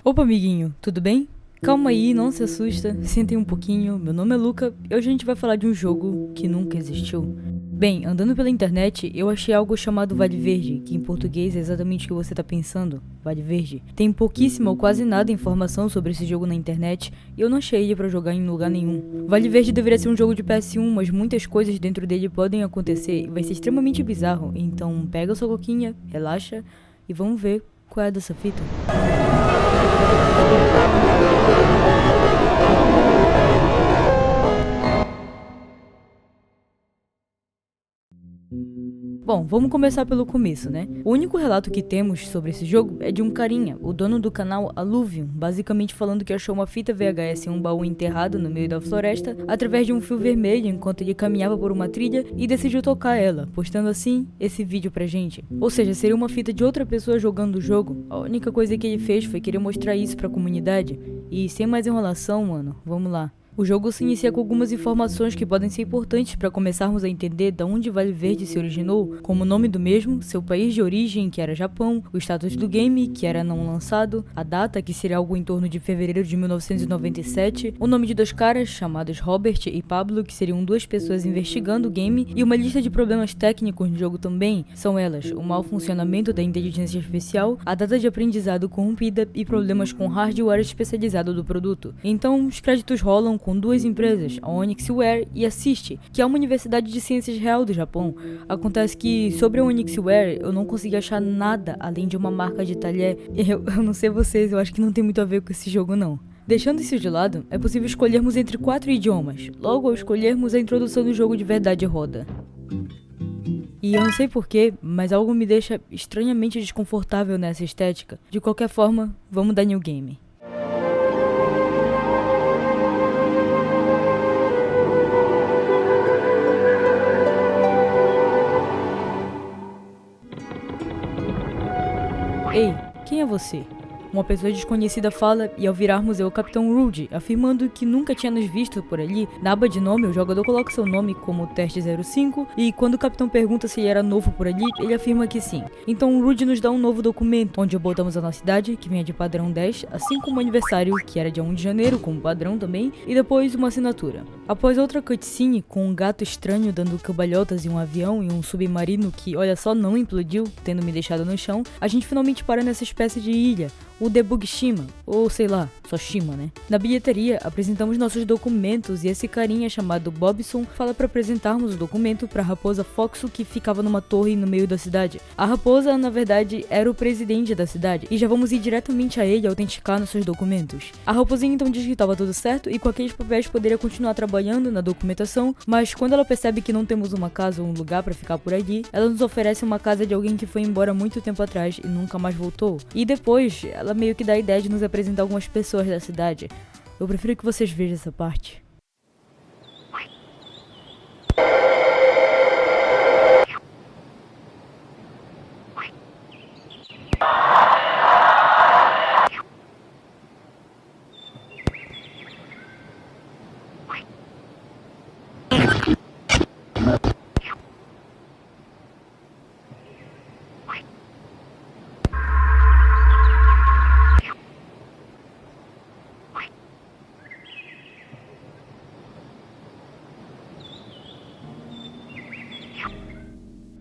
Opa, amiguinho, tudo bem? Calma aí, não se assusta, sentem um pouquinho, meu nome é Luca e hoje a gente vai falar de um jogo que nunca existiu. Bem, andando pela internet, eu achei algo chamado Vale Verde, que em português é exatamente o que você tá pensando, Vale Verde. Tem pouquíssima ou quase nada informação sobre esse jogo na internet e eu não achei ele pra jogar em lugar nenhum. Vale Verde deveria ser um jogo de PS1, mas muitas coisas dentro dele podem acontecer e vai ser extremamente bizarro, então pega sua coquinha, relaxa e vamos ver qual é dessa fita. Bom, vamos começar pelo começo, né? O único relato que temos sobre esse jogo é de um carinha, o dono do canal Alluvium, basicamente falando que achou uma fita VHS em um baú enterrado no meio da floresta, através de um fio vermelho enquanto ele caminhava por uma trilha e decidiu tocar ela, postando assim esse vídeo pra gente. Ou seja, seria uma fita de outra pessoa jogando o jogo. A única coisa que ele fez foi querer mostrar isso pra comunidade. E sem mais enrolação, mano, vamos lá. O jogo se inicia com algumas informações que podem ser importantes para começarmos a entender de onde Vale Verde se originou, como o nome do mesmo, seu país de origem, que era Japão, o status do game, que era não lançado, a data, que seria algo em torno de fevereiro de 1997, o nome de dois caras, chamados Robert e Pablo, que seriam duas pessoas investigando o game, e uma lista de problemas técnicos no jogo também, são elas, o mau funcionamento da inteligência artificial, a data de aprendizado corrompida e problemas com hardware especializado do produto. Então, os créditos rolam com duas empresas, a Onyxware e a SIST, que é uma universidade de ciências real do Japão. Acontece que sobre a Onyxware eu não consegui achar nada além de uma marca de talher. Eu não sei vocês, eu acho que não tem muito a ver com esse jogo não. Deixando isso de lado, é possível escolhermos entre 4 idiomas. Logo ao escolhermos, a introdução do jogo de verdade roda. E eu não sei porquê, mas algo me deixa estranhamente desconfortável nessa estética. De qualquer forma, vamos dar New Game. Ei, quem é você? Uma pessoa desconhecida fala e ao virarmos é o Capitão Rude, afirmando que nunca tinha nos visto por ali. Na aba de nome, o jogador coloca seu nome como Teste 05 e quando o Capitão pergunta se ele era novo por ali, ele afirma que sim. Então o Rude nos dá um novo documento, onde botamos a nossa idade, que vinha de padrão 10, assim como o aniversário, que era dia 1 de janeiro, como padrão também, e depois uma assinatura. Após outra cutscene, com um gato estranho dando cambalhotas em um avião e um submarino que, olha só, não implodiu, tendo me deixado no chão, a gente finalmente para nessa espécie de ilha, o Debug Shima, ou sei lá, só Shima, né? Na bilheteria, apresentamos nossos documentos e esse carinha chamado Bobson fala para apresentarmos o documento para a raposa Foxo que ficava numa torre no meio da cidade. A raposa, na verdade, era o presidente da cidade e já vamos ir diretamente a ele autenticar nossos documentos. A raposinha então diz que estava tudo certo e com aqueles papéis poderia continuar trabalhando na documentação, mas quando ela percebe que não temos uma casa ou um lugar para ficar por ali, ela nos oferece uma casa de alguém que foi embora muito tempo atrás e nunca mais voltou. E depois, ela meio que dá a ideia de nos apresentar algumas pessoas da cidade. Eu prefiro que vocês vejam essa parte.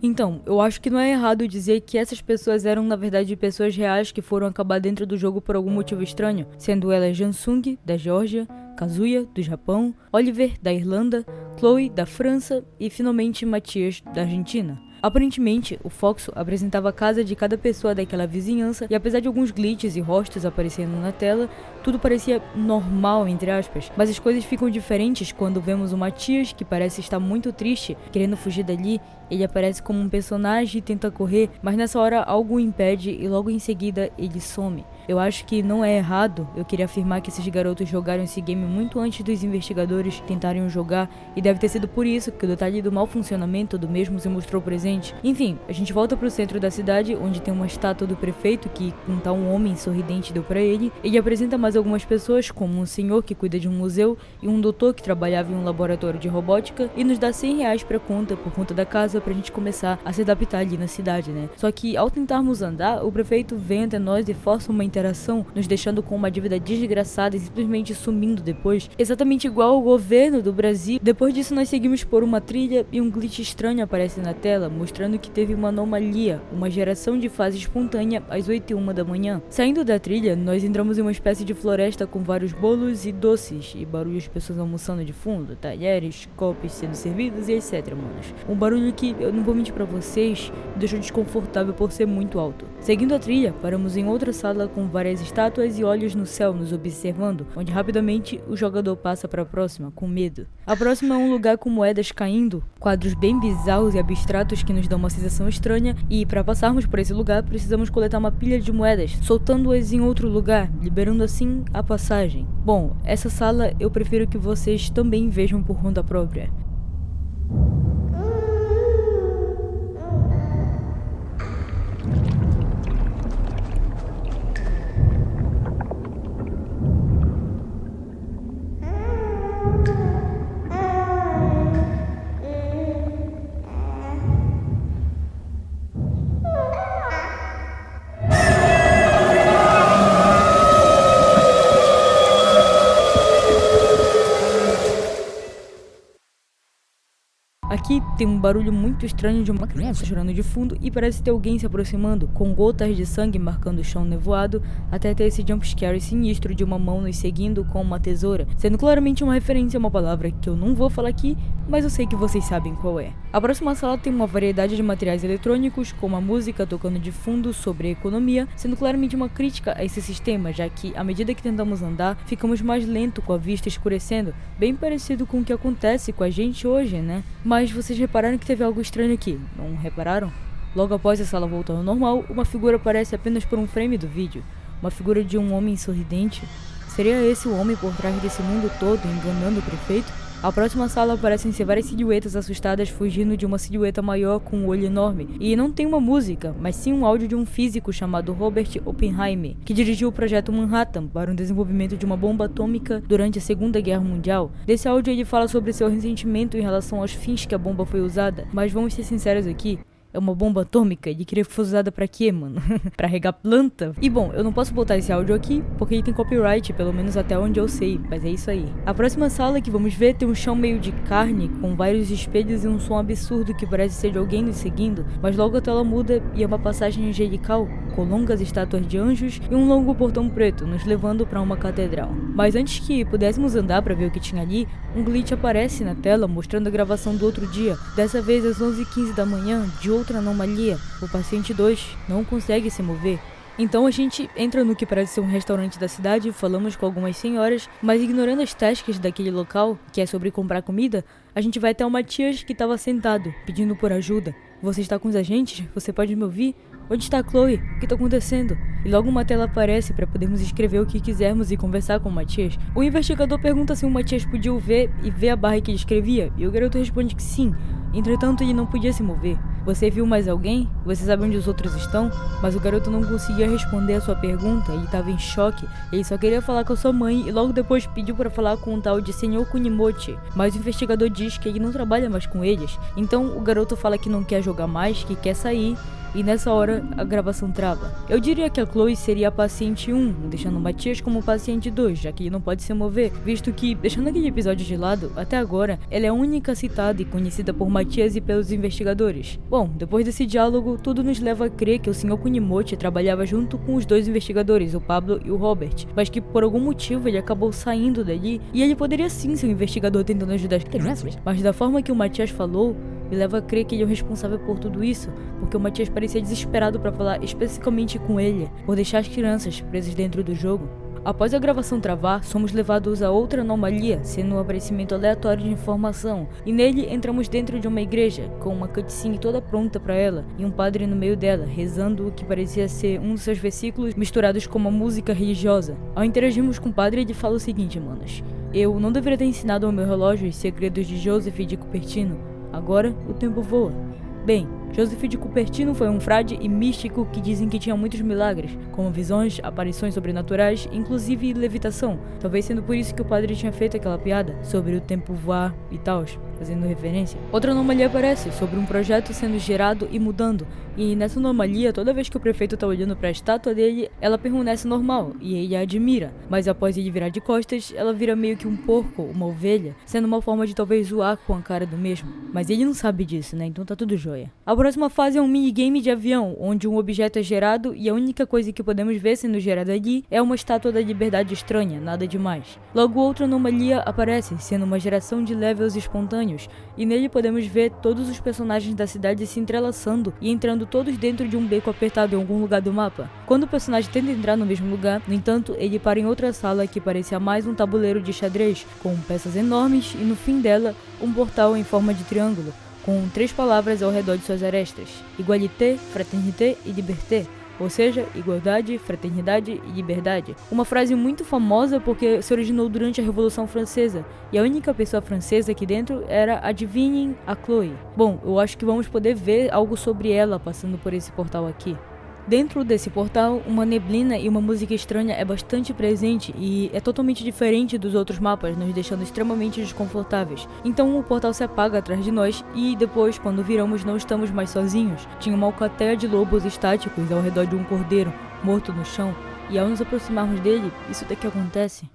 Então, eu acho que não é errado dizer que essas pessoas eram na verdade pessoas reais que foram acabar dentro do jogo por algum motivo estranho, sendo elas Jansung, da Geórgia, Kazuya, do Japão, Oliver, da Irlanda, Chloe, da França e finalmente Matias, da Argentina. Aparentemente, o Foxo apresentava a casa de cada pessoa daquela vizinhança e apesar de alguns glitches e rostos aparecendo na tela, tudo parecia normal, entre aspas, mas as coisas ficam diferentes quando vemos o Matias, que parece estar muito triste, querendo fugir dali. Ele aparece como um personagem e tenta correr, mas nessa hora algo o impede e logo em seguida ele some. Eu acho que não é errado, eu queria afirmar que esses garotos jogaram esse game muito antes dos investigadores tentarem o jogar e deve ter sido por isso que o detalhe do mau funcionamento do mesmo se mostrou presente. Enfim, a gente volta pro centro da cidade, onde tem uma estátua do prefeito que um tal homem sorridente deu pra ele. Ele apresenta mais algumas pessoas, como um senhor que cuida de um museu e um doutor que trabalhava em um laboratório de robótica e nos dá R$100 pra conta por conta da casa pra gente começar a se adaptar ali na cidade, né? Só que ao tentarmos andar, o prefeito vem até nós e força uma interação interação, nos deixando com uma dívida desgraçada e simplesmente sumindo depois, exatamente igual ao governo do Brasil. Depois disso nós seguimos por uma trilha e um glitch estranho aparece na tela, mostrando que teve uma anomalia, uma geração de fase espontânea às 8h01 da manhã. Saindo da trilha, nós entramos em uma espécie de floresta com vários bolos e doces, e barulhos de pessoas almoçando de fundo, talheres, copos sendo servidos e etc, manos. Um barulho que, eu não vou mentir pra vocês, me deixou desconfortável por ser muito alto. Seguindo a trilha, paramos em outra sala com várias estátuas e olhos no céu nos observando, onde rapidamente o jogador passa para a próxima, com medo. A próxima é um lugar com moedas caindo, quadros bem bizarros e abstratos que nos dão uma sensação estranha, e para passarmos por esse lugar precisamos coletar uma pilha de moedas, soltando-as em outro lugar, liberando assim a passagem. Bom, essa sala eu prefiro que vocês também vejam por conta própria. Aqui tem um barulho muito estranho de uma criança chorando de fundo e parece ter alguém se aproximando, com gotas de sangue marcando o chão nevoado, até ter esse jumpscare sinistro de uma mão nos seguindo com uma tesoura, sendo claramente uma referência a uma palavra que eu não vou falar aqui, mas eu sei que vocês sabem qual é. A próxima sala tem uma variedade de materiais eletrônicos, com uma música tocando de fundo sobre a economia, sendo claramente uma crítica a esse sistema, já que à medida que tentamos andar, ficamos mais lento com a vista escurecendo, bem parecido com o que acontece com a gente hoje, né? Mas vocês repararam que teve algo estranho aqui, não repararam? Logo após a sala voltar ao normal, uma figura aparece apenas por um frame do vídeo, uma figura de um homem sorridente. Seria esse o homem por trás desse mundo todo, enganando o prefeito? A próxima sala parecem ser várias silhuetas assustadas fugindo de uma silhueta maior com um olho enorme. E não tem uma música, mas sim um áudio de um físico chamado Robert Oppenheimer, que dirigiu o projeto Manhattan para o desenvolvimento de uma bomba atômica durante a Segunda Guerra Mundial. Desse áudio ele fala sobre seu ressentimento em relação aos fins que a bomba foi usada, mas vamos ser sinceros aqui. É uma bomba atômica, ele queria que fosse usada pra quê, mano? Pra regar planta? E bom, eu não posso botar esse áudio aqui, porque ele tem copyright, pelo menos até onde eu sei, mas é isso aí. A próxima sala que vamos ver tem um chão meio de carne, com vários espelhos e um som absurdo que parece ser de alguém nos seguindo, mas logo a tela muda e é uma passagem angelical, com longas estátuas de anjos e um longo portão preto, nos levando pra uma catedral. Mas antes que pudéssemos andar pra ver o que tinha ali, um glitch aparece na tela mostrando a gravação do outro dia, dessa vez às 11h15 da manhã, de outra anomalia. O paciente 2 não consegue se mover. Então a gente entra no que parece ser um restaurante da cidade, falamos com algumas senhoras, mas ignorando as tascas daquele local, que é sobre comprar comida, a gente vai até o Matias que estava sentado, pedindo por ajuda. Você está com os agentes? Você pode me ouvir? Onde está a Chloe? O que está acontecendo? E logo uma tela aparece para podermos escrever o que quisermos e conversar com o Matias. O investigador pergunta se o Matias podia o ver e ver a barra que ele escrevia, e o garoto responde que sim. Entretanto, ele não podia se mover. Você viu mais alguém? Você sabe onde os outros estão? Mas o garoto não conseguia responder a sua pergunta, ele estava em choque. Ele só queria falar com a sua mãe e logo depois pediu para falar com um tal de Sr. Kunimochi. Mas o investigador diz que ele não trabalha mais com eles. Então o garoto fala que não quer jogar mais, que quer sair. E nessa hora, a gravação trava. Eu diria que a Chloe seria a paciente 1, deixando o Matias como paciente 2, já que ele não pode se mover, visto que, deixando aquele episódio de lado, até agora, ela é a única citada e conhecida por Matias e pelos investigadores. Bom, depois desse diálogo, tudo nos leva a crer que o Sr. Kunimochi trabalhava junto com os dois investigadores, o Pablo e o Robert, mas que por algum motivo ele acabou saindo dali, e ele poderia sim ser um investigador tentando ajudar as crianças, mas da forma que o Matias falou, me leva a crer que ele é o responsável por tudo isso, porque o Matias parecia desesperado para falar especificamente com ele, por deixar as crianças presas dentro do jogo. Após a gravação travar, somos levados a outra anomalia, sendo um aparecimento aleatório de informação, e nele entramos dentro de uma igreja, com uma cutscene toda pronta para ela, e um padre no meio dela, rezando o que parecia ser um dos seus versículos misturados com uma música religiosa. Ao interagirmos com o padre, ele fala o seguinte, manos: eu não deveria ter ensinado ao meu relógio os segredos de Joseph de Cupertino. Agora, o tempo voa. Bem, Joseph de Cupertino foi um frade e místico que dizem que tinha muitos milagres, como visões, aparições sobrenaturais, inclusive levitação. Talvez sendo por isso que o padre tinha feito aquela piada sobre o tempo voar e tal. fazendo referência. Outra anomalia aparece sobre um projeto sendo gerado e mudando, e nessa anomalia, toda vez que o prefeito tá olhando pra estátua dele, ela permanece normal, e ele a admira, mas após ele virar de costas, ela vira meio que um porco, uma ovelha, sendo uma forma de talvez zoar com a cara do mesmo. Mas ele não sabe disso, né, então tá tudo jóia. A próxima fase é um minigame de avião, onde um objeto é gerado e a única coisa que podemos ver sendo gerada ali é uma estátua da liberdade estranha, nada demais. Logo outra anomalia aparece, sendo uma geração de levels espontâneos, e nele podemos ver todos os personagens da cidade se entrelaçando e entrando todos dentro de um beco apertado em algum lugar do mapa. Quando o personagem tenta entrar no mesmo lugar, no entanto, ele para em outra sala que parecia mais um tabuleiro de xadrez, com peças enormes e no fim dela, um portal em forma de triângulo, com 3 palavras ao redor de suas arestas: Igualité, Fraternité e Liberté. Ou seja, igualdade, fraternidade e liberdade. Uma frase muito famosa porque se originou durante a Revolução Francesa, e a única pessoa francesa aqui dentro era, adivinhem, a Chloe. Bom, eu acho que vamos poder ver algo sobre ela passando por esse portal aqui. Dentro desse portal, uma neblina e uma música estranha é bastante presente e é totalmente diferente dos outros mapas, nos deixando extremamente desconfortáveis. Então o portal se apaga atrás de nós e depois, quando viramos, não estamos mais sozinhos. Tinha uma alcateia de lobos estáticos ao redor de um cordeiro, morto no chão, e ao nos aproximarmos dele, isso daqui acontece.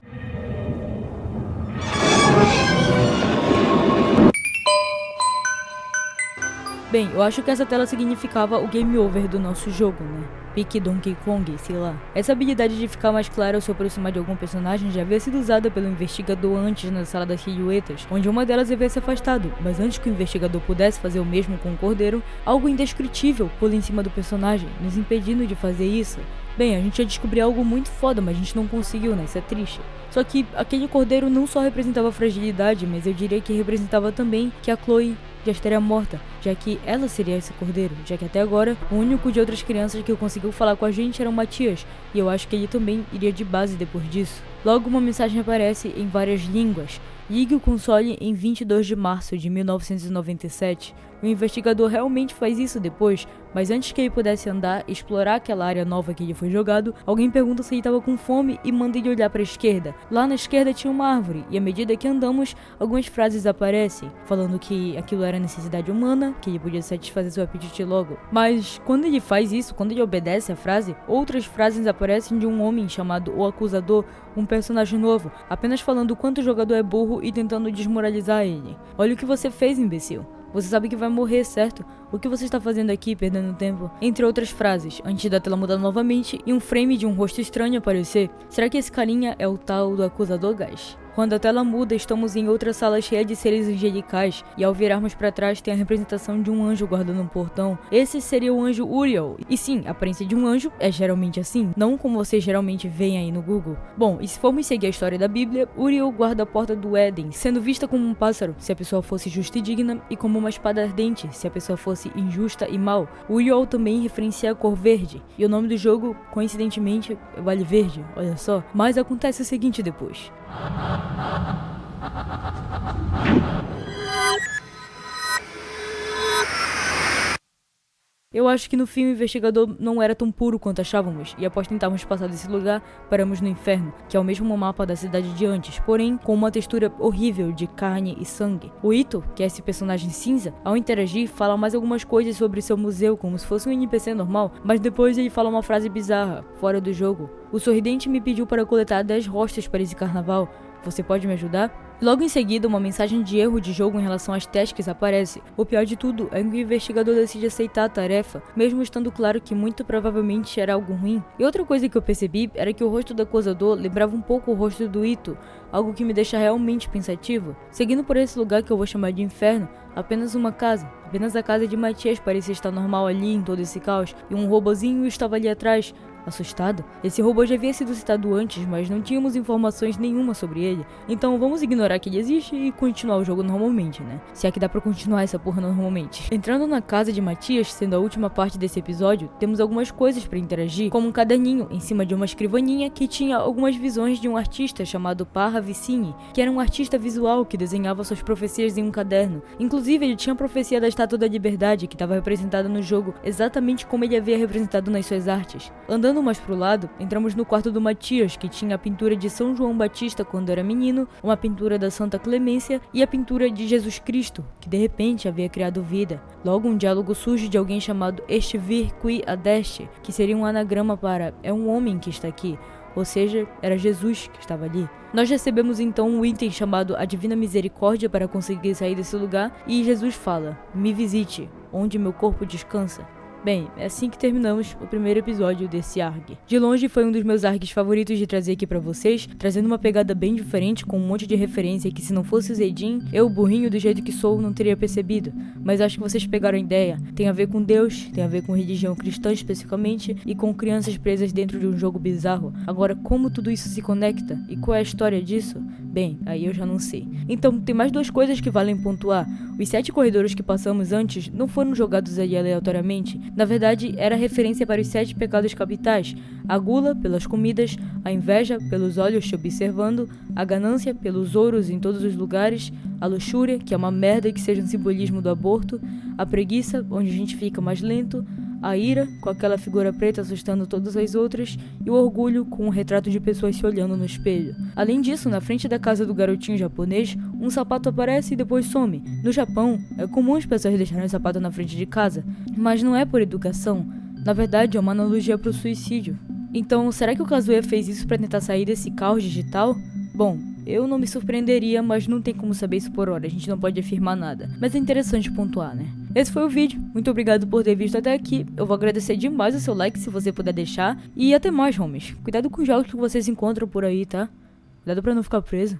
Bem, eu acho que essa tela significava o game over do nosso jogo, né? Pique Donkey Kong, sei lá. Essa habilidade de ficar mais claro ao se aproximar de algum personagem já havia sido usada pelo investigador antes na sala das silhuetas, onde uma delas havia se afastado, mas antes que o investigador pudesse fazer o mesmo com o cordeiro, algo indescritível pula em cima do personagem, nos impedindo de fazer isso. Bem, a gente ia descobrir algo muito foda, mas a gente não conseguiu, né? Isso é triste. Só que aquele cordeiro não só representava fragilidade, mas eu diria que representava também que a Chloe já estaria morta, já que ela seria esse cordeiro, já que até agora o único de outras crianças que conseguiu falar com a gente era o Matias, e eu acho que ele também iria de base depois disso. Logo uma mensagem aparece em várias línguas: ligue o console em 22 de março de 1997. O investigador realmente faz isso depois, mas antes que ele pudesse andar e explorar aquela área nova que ele foi jogado, alguém pergunta se ele estava com fome e manda ele olhar para a esquerda. Lá na esquerda tinha uma árvore, e à medida que andamos, algumas frases aparecem, falando que aquilo era necessidade humana, que ele podia satisfazer seu apetite logo. Mas quando ele faz isso, quando ele obedece a frase, outras frases aparecem de um homem chamado O Acusador, um personagem novo, apenas falando o quanto o jogador é burro e tentando desmoralizar ele. Olha o que você fez, imbecil. Você sabe que vai morrer, certo? O que você está fazendo aqui, perdendo tempo? Entre outras frases, antes da tela mudar novamente e um frame de um rosto estranho aparecer. Será que esse carinha é o tal do Acusador, guys? Quando a tela muda, estamos em outra sala cheia de seres angelicais, e ao virarmos para trás tem a representação de um anjo guardando um portão. Esse seria o anjo Uriel. E sim, a aparência de um anjo é geralmente assim, não como vocês geralmente veem aí no Google. Bom, e se formos seguir a história da Bíblia, Uriel guarda a porta do Éden, sendo vista como um pássaro se a pessoa fosse justa e digna, e como uma espada ardente se a pessoa fosse injusta e mal. Uriel também referencia a cor verde, e o nome do jogo, coincidentemente, é Vale Verde, olha só. Mas acontece o seguinte depois. Eu acho que no fim o investigador não era tão puro quanto achávamos, e após tentarmos passar desse lugar, paramos no inferno, que é o mesmo mapa da cidade de antes, porém com uma textura horrível de carne e sangue. O Ito, que é esse personagem cinza, ao interagir fala mais algumas coisas sobre seu museu, como se fosse um NPC normal, mas depois ele fala uma frase bizarra, fora do jogo. O sorridente me pediu para coletar 10 rostas para esse carnaval. Você pode me ajudar? Logo em seguida, uma mensagem de erro de jogo em relação às tasks aparece. O pior de tudo é que o investigador decide aceitar a tarefa, mesmo estando claro que muito provavelmente era algo ruim. E outra coisa que eu percebi era que o rosto do acusador lembrava um pouco o rosto do Ito, algo que me deixa realmente pensativo. Seguindo por esse lugar que eu vou chamar de inferno, apenas uma casa. Apenas a casa de Matias parecia estar normal ali em todo esse caos, e um robozinho estava ali atrás. Assustado? Esse robô já havia sido citado antes, mas não tínhamos informações nenhuma sobre ele. Então vamos ignorar que ele existe e continuar o jogo normalmente, né? Se é que dá pra continuar essa porra normalmente. Entrando na casa de Matias, sendo a última parte desse episódio, temos algumas coisas pra interagir, como um caderninho em cima de uma escrivaninha que tinha algumas visões de um artista chamado Parra Vicini, que era um artista visual que desenhava suas profecias em um caderno. Inclusive ele tinha a profecia das Estátua da Liberdade, que estava representada no jogo exatamente como ele havia representado nas suas artes. Andando mais pro lado, entramos no quarto do Matias, que tinha a pintura de São João Batista quando era menino, uma pintura da Santa Clemência e a pintura de Jesus Cristo, que de repente havia criado vida. Logo um diálogo surge de alguém chamado Este vir qui adeste, que seria um anagrama para "é um homem que está aqui", ou seja, era Jesus que estava ali. Nós recebemos então um item chamado a Divina Misericórdia para conseguir sair desse lugar, e Jesus fala: "Me visite, onde meu corpo descansa". Bem, é assim que terminamos o primeiro episódio desse ARG. De longe foi um dos meus ARGs favoritos de trazer aqui pra vocês, trazendo uma pegada bem diferente, com um monte de referência que se não fosse o Zedin, eu, burrinho do jeito que sou, não teria percebido. Mas acho que vocês pegaram a ideia. Tem a ver com Deus, tem a ver com religião cristã especificamente, e com crianças presas dentro de um jogo bizarro. Agora, como tudo isso se conecta? E qual é a história disso? Bem, aí eu já não sei. Então, tem mais duas coisas que valem pontuar. Os 7 corredores que passamos antes não foram jogados ali aleatoriamente. Na verdade, era referência para os 7 pecados capitais: a gula, pelas comidas; a inveja, pelos olhos te observando; a ganância, pelos ouros em todos os lugares; a luxúria, que é uma merda que seja um simbolismo do aborto; a preguiça, onde a gente fica mais lento; a ira, com aquela figura preta assustando todas as outras; e o orgulho, com um retrato de pessoas se olhando no espelho. Além disso, na frente da casa do garotinho japonês, um sapato aparece e depois some. No Japão, é comum as pessoas deixarem o sapato na frente de casa, mas não é por educação. Na verdade, é uma analogia para o suicídio. Então, será que o Kazuya fez isso para tentar sair desse caos digital? Bom, eu não me surpreenderia, mas não tem como saber isso por hora, a gente não pode afirmar nada. Mas é interessante pontuar, né? Esse foi o vídeo, muito obrigado por ter visto até aqui, eu vou agradecer demais o seu like se você puder deixar, e até mais, homies. Cuidado com os jogos que vocês encontram por aí, tá? Cuidado pra não ficar preso.